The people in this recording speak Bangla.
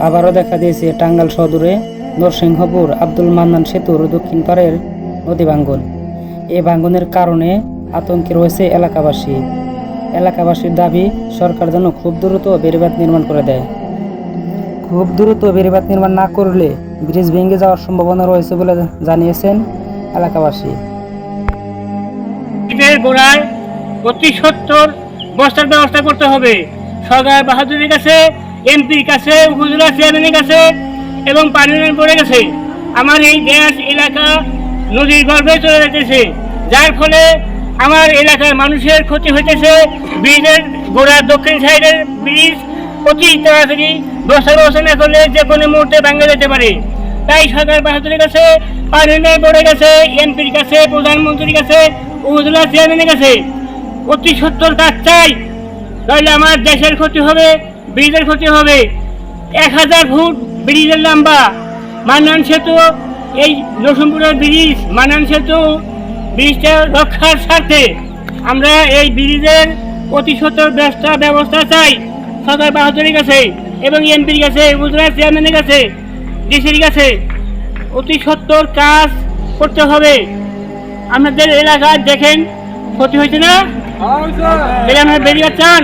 আবারও দেখা দিয়েছে টাঙ্গাইল সদরে নরসিংহপুর আব্দুল মান্নান সেতুর দক্ষিণ পাড়ের নদী ভাঙ্গন। এই ভাঙ্গনের কারণে আতঙ্কে রয়েছে এলাকাবাসীর দাবি সরকার যেন খুব দ্রুত বেড়িবাঁধ নির্মাণ করে দেয়। খুব দ্রুত বেড়িবাঁধ নির্মাণ না করলে ব্রিজ ভেঙে যাওয়ার সম্ভাবনা রয়েছে বলে জানিয়েছেন এলাকাবাসী। গোড়ায় 70 বস্তার ব্যবস্থা করতে হবে সরকার বাহাদুরের কাছে, এমপির কাছে, উপজেলা চেয়ারম্যানের কাছে এবং পার্লামেন্ট বোর্ডের কাছে। আমার এই দেশ এলাকা নদীর গর্ভে চলে যেতেছে, যার ফলে আমার এলাকার মানুষের ক্ষতি হইতেছে। ব্রিজের গোড়ার দক্ষিণ সাইডের ব্রিজ অতি তাড়াতাড়ি বস্তার ব্যবস্থা না করলে যে কোনো মুহূর্তে ভাঙা যেতে পারে। তাই সরকার বাহাদুরের কাছে, পার্লামেন্ট বোর্ডের কাছে, এমপির কাছে, প্রধানমন্ত্রীর কাছে, উপজেলা চেয়ারম্যানের কাছে অতি সত্তর কাজ চাই, তাহলে আমার দেশের ক্ষতি হবে, ব্রিজের ক্ষতি হবে। 1000 ফুট ব্রিজের লম্বা মান্নান সেতু, এই নরসিংহপুরের ব্রিজ মান্নান সেতু ব্রিজটা রক্ষার স্বার্থে আমরা এই ব্রিজের অতি সত্তর ব্যবস্থা চাই সরকার বাহাদুরের কাছে এবং এমপির কাছে, উপজেলা চেয়ারম্যানের কাছে, ডিসির কাছে। অতি সত্তর কাজ করতে হবে। আমাদের এলাকায় দেখেন ক্ষতি হয়েছে না, বেরিয়ে চান।